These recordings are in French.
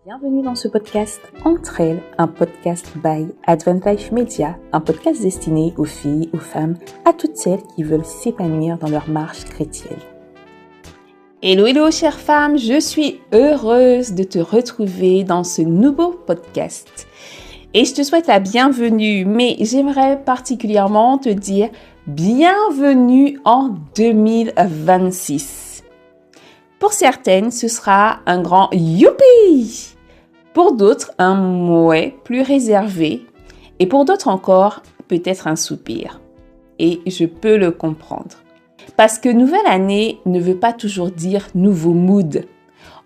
Bienvenue dans ce podcast Entre elles, un podcast by Advantage Media, un podcast destiné aux filles, aux femmes, à toutes celles qui veulent s'épanouir dans leur marche chrétienne. Hello chère femme, je suis heureuse de te retrouver dans ce nouveau podcast. Et je te souhaite la bienvenue, mais j'aimerais particulièrement te dire bienvenue en 2026. Pour certaines, ce sera un grand youpi! Pour d'autres, un mouais plus réservé. Et pour d'autres encore, peut-être un soupir. Et je peux le comprendre. Parce que nouvelle année ne veut pas toujours dire nouveau mood.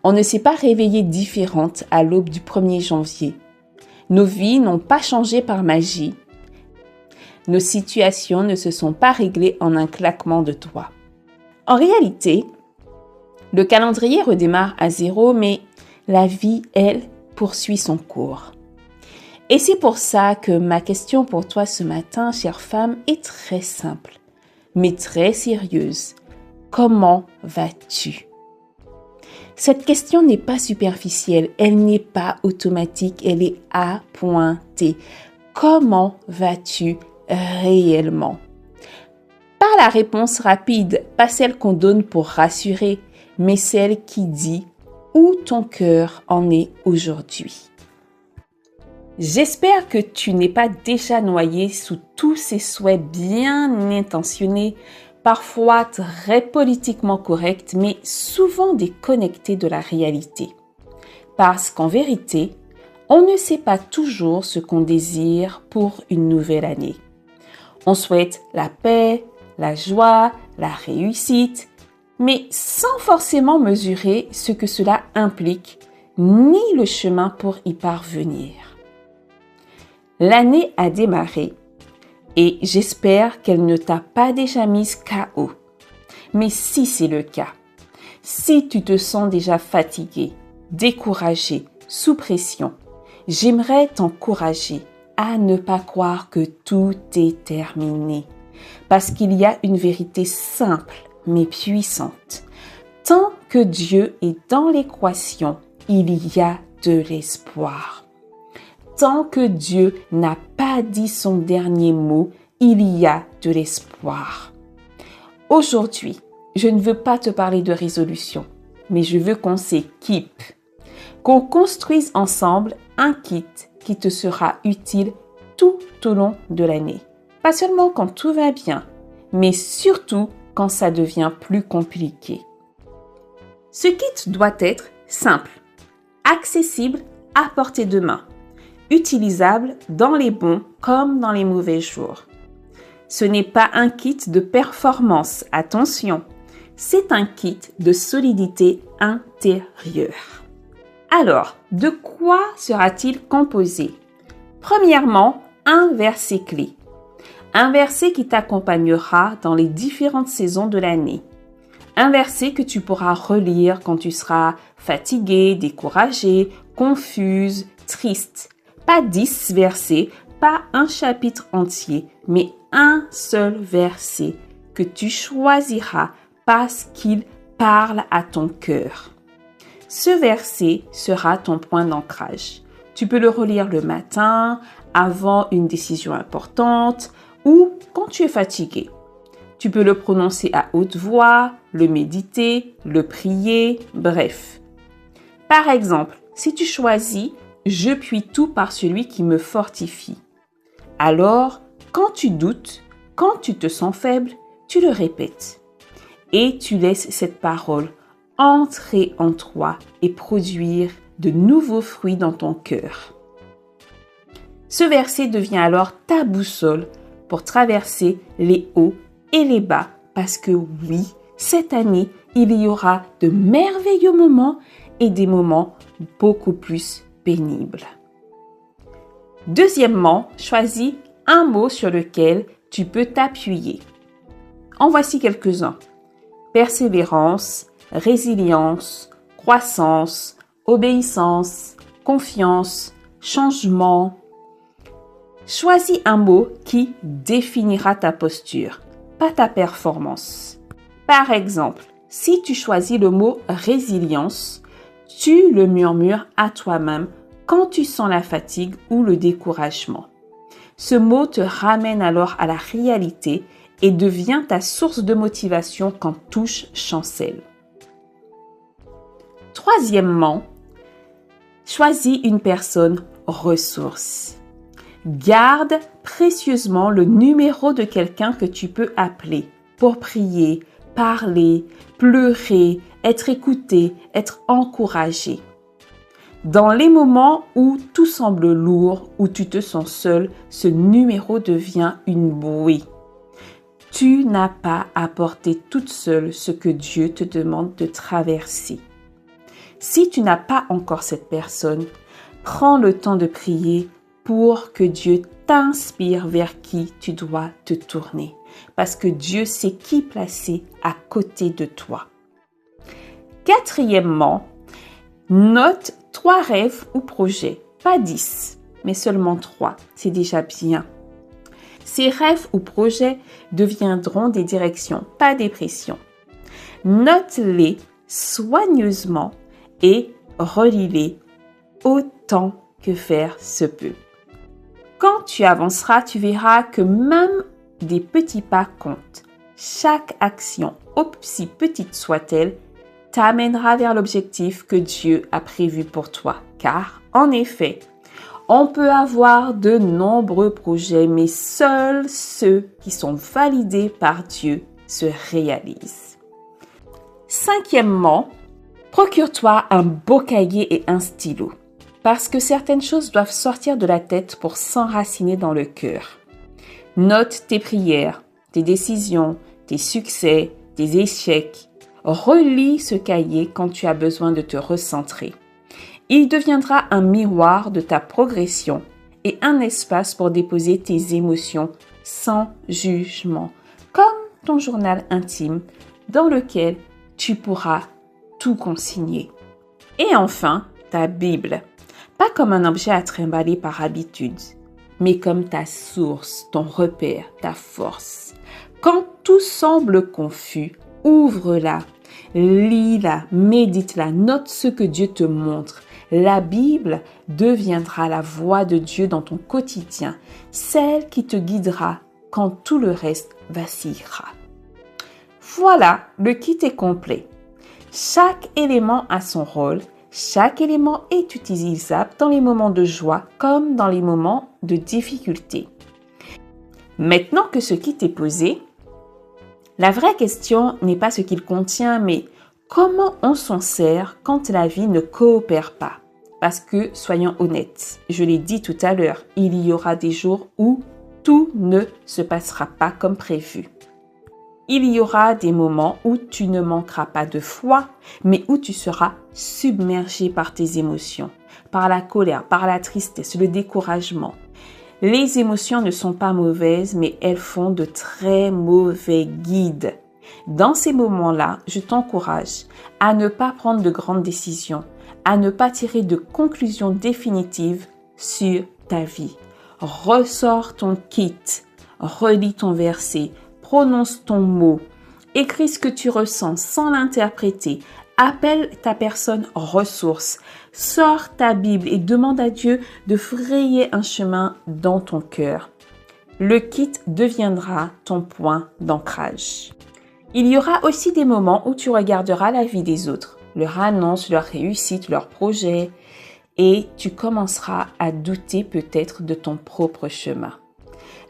On ne s'est pas réveillé différente à l'aube du 1er janvier. Nos vies n'ont pas changé par magie. Nos situations ne se sont pas réglées en un claquement de doigts. En réalité, le calendrier redémarre à zéro, mais la vie, elle, poursuit son cours. Et c'est pour ça que ma question pour toi ce matin, chère femme, est très simple, mais très sérieuse. Comment vas-tu? Cette question n'est pas superficielle, elle n'est pas automatique, elle est appointée. Comment vas-tu réellement? Pas la réponse rapide, pas celle qu'on donne pour rassurer, mais celle qui dit où ton cœur en est aujourd'hui. J'espère que tu n'es pas déjà noyé sous tous ces souhaits bien intentionnés, parfois très politiquement corrects, mais souvent déconnectés de la réalité. Parce qu'en vérité, on ne sait pas toujours ce qu'on désire pour une nouvelle année. On souhaite la paix, la joie, la réussite, mais sans forcément mesurer ce que cela implique, ni le chemin pour y parvenir. L'année a démarré et j'espère qu'elle ne t'a pas déjà mise KO. Mais si c'est le cas, si tu te sens déjà fatigué, découragé, sous pression, j'aimerais t'encourager à ne pas croire que tout est terminé. Parce qu'il y a une vérité simple, mais puissante. Tant que Dieu est dans l'équation, il y a de l'espoir. Tant que Dieu n'a pas dit son dernier mot, il y a de l'espoir. Aujourd'hui, je ne veux pas te parler de résolution, mais je veux qu'on s'équipe, qu'on construise ensemble un kit qui te sera utile tout au long de l'année. Pas seulement quand tout va bien, mais surtout quand ça devient plus compliqué. Ce kit doit être simple, accessible, à portée de main, utilisable dans les bons comme dans les mauvais jours. Ce n'est pas un kit de performance, attention, c'est un kit de solidité intérieure. Alors, de quoi sera-t-il composé? Premièrement, un verset clé. Un verset qui t'accompagnera dans les différentes saisons de l'année. Un verset que tu pourras relire quand tu seras fatigué, découragé, confuse, triste. Pas 10 versets, pas un chapitre entier, mais un seul verset que tu choisiras parce qu'il parle à ton cœur. Ce verset sera ton point d'ancrage. Tu peux le relire le matin, avant une décision importante, ou quand tu es fatigué. Tu peux le prononcer à haute voix, le méditer, le prier, bref. Par exemple, si tu choisis « Je puis tout par celui qui me fortifie », alors, quand tu doutes, quand tu te sens faible, tu le répètes. Et tu laisses cette parole entrer en toi et produire de nouveaux fruits dans ton cœur. Ce verset devient alors ta boussole pour traverser les hauts et les bas, parce que oui, cette année, il y aura de merveilleux moments et des moments beaucoup plus pénibles. Deuxièmement, choisis un mot sur lequel tu peux t'appuyer. En voici quelques-uns. Persévérance, résilience, croissance, obéissance, confiance, changement. Choisis un mot qui définira ta posture, pas ta performance. Par exemple, si tu choisis le mot résilience, Tu le murmures à toi-même quand tu sens la fatigue ou le découragement. Ce mot te ramène alors à la réalité et devient ta source de motivation quand touche chancelle. Troisièmement, choisis une personne ressource. Garde précieusement le numéro de quelqu'un que tu peux appeler pour prier, parler, pleurer, être écouté, être encouragé. Dans les moments où tout semble lourd, où tu te sens seul, ce numéro devient une bouée. Tu n'as pas à porter toute seule ce que Dieu te demande de traverser. Si tu n'as pas encore cette personne, prends le temps de prier pour que Dieu t'inspire vers qui tu dois te tourner. Parce que Dieu sait qui placer à côté de toi. Quatrièmement, note 3 rêves ou projets, pas 10, mais seulement 3, c'est déjà bien. Ces rêves ou projets deviendront des directions, pas des pressions. Note-les soigneusement et relis-les autant que faire se peut. Quand tu avanceras, tu verras que même des petits pas comptent. Chaque action, aussi petite soit-elle, t'amènera vers l'objectif que Dieu a prévu pour toi. Car, en effet, on peut avoir de nombreux projets, mais seuls ceux qui sont validés par Dieu se réalisent. Cinquièmement, procure-toi un beau cahier et un stylo, parce que certaines choses doivent sortir de la tête pour s'enraciner dans le cœur. Note tes prières, tes décisions, tes succès, tes échecs. Relis ce cahier quand tu as besoin de te recentrer. Il deviendra un miroir de ta progression et un espace pour déposer tes émotions sans jugement, comme ton journal intime dans lequel tu pourras tout consigner. Et enfin, ta Bible, pas comme un objet à trimballer par habitude, mais comme ta source, ton repère, ta force. Quand tout semble confus, ouvre-la, lis-la, médite-la, note ce que Dieu te montre. La Bible deviendra la voix de Dieu dans ton quotidien, celle qui te guidera quand tout le reste vacillera. Voilà, le kit est complet. Chaque élément a son rôle, chaque élément est utilisable dans les moments de joie comme dans les moments de difficulté. Maintenant que ce kit est posé, la vraie question n'est pas ce qu'il contient, mais comment on s'en sert quand la vie ne coopère pas? Parce que, soyons honnêtes, je l'ai dit tout à l'heure, il y aura des jours où tout ne se passera pas comme prévu. Il y aura des moments où tu ne manqueras pas de foi, mais où tu seras submergé par tes émotions, par la colère, par la tristesse, le découragement. Les émotions ne sont pas mauvaises, mais elles font de très mauvais guides. Dans ces moments-là, je t'encourage à ne pas prendre de grandes décisions, à ne pas tirer de conclusions définitives sur ta vie. Ressors ton kit, relis ton verset, prononce ton mot, écris ce que tu ressens sans l'interpréter, appelle ta personne ressource, sors ta Bible et demande à Dieu de frayer un chemin dans ton cœur. Le kit deviendra ton point d'ancrage. Il y aura aussi des moments où tu regarderas la vie des autres, leur annonce, leur réussite, leurs projets, et tu commenceras à douter peut-être de ton propre chemin.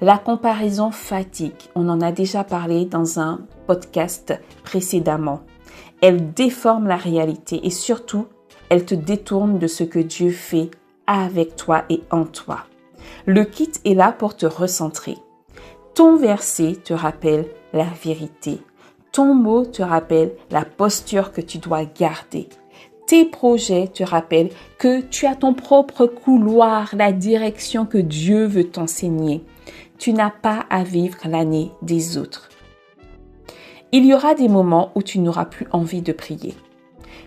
La comparaison fatigue, on en a déjà parlé dans un podcast précédemment. Elle déforme la réalité et surtout, elle te détourne de ce que Dieu fait avec toi et en toi. Le kit est là pour te recentrer. Ton verset te rappelle la vérité. Ton mot te rappelle la posture que tu dois garder. Tes projets te rappellent que tu as ton propre couloir, la direction que Dieu veut t'enseigner. Tu n'as pas à vivre l'année des autres. Il y aura des moments où tu n'auras plus envie de prier,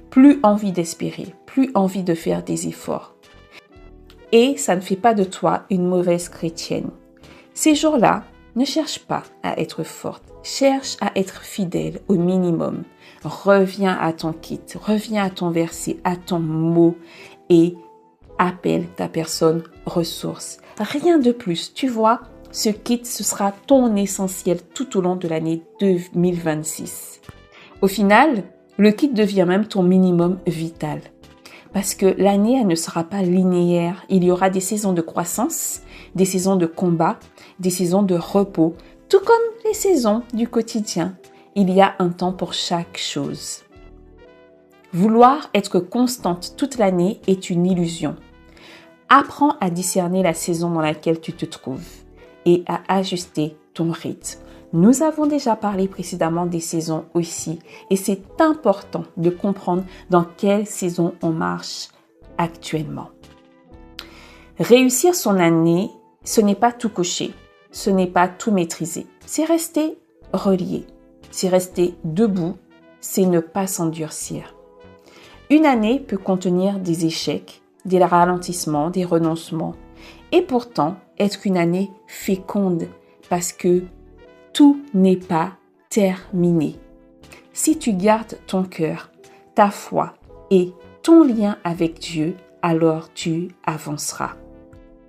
plus envie d'espérer, plus envie de faire des efforts. Et ça ne fait pas de toi une mauvaise chrétienne. Ces jours-là, Ne cherche pas à être forte, cherche à être fidèle au minimum. Reviens à ton kit, reviens à ton verset, à ton mot et appelle ta personne ressource. Rien de plus, tu vois, ce kit, ce sera ton essentiel tout au long de l'année 2026. Au final, le kit devient même ton minimum vital. Parce que l'année, elle ne sera pas linéaire. Il y aura des saisons de croissance, des saisons de combat, des saisons de repos, tout comme les saisons du quotidien. Il y a un temps pour chaque chose. Vouloir être constante toute l'année est une illusion. Apprends à discerner la saison dans laquelle tu te trouves et à ajuster ton rythme. Nous avons déjà parlé précédemment des saisons aussi et c'est important de comprendre dans quelle saison on marche actuellement. Réussir son année, ce n'est pas tout cocher, ce n'est pas tout maîtriser, c'est rester relié, c'est rester debout, c'est ne pas s'endurcir. Une année peut contenir des échecs, des ralentissements, des renoncements et pourtant être une année féconde parce que tout n'est pas terminé. Si tu gardes ton cœur, ta foi et ton lien avec Dieu, alors tu avanceras.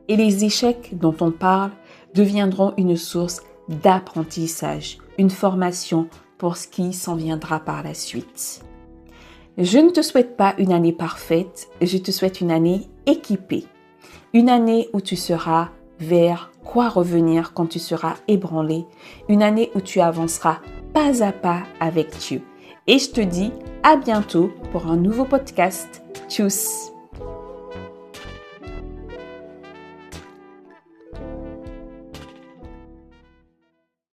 Et les échecs dont on parle deviendront une source d'apprentissage, une formation pour ce qui s'en viendra par la suite. Je ne te souhaite pas une année parfaite, je te souhaite une année équipée. Une année où tu seras vers quoi revenir quand tu seras ébranlé. Une année où tu avanceras pas à pas avec Dieu. Et je te dis à bientôt pour un nouveau podcast. Tchuss!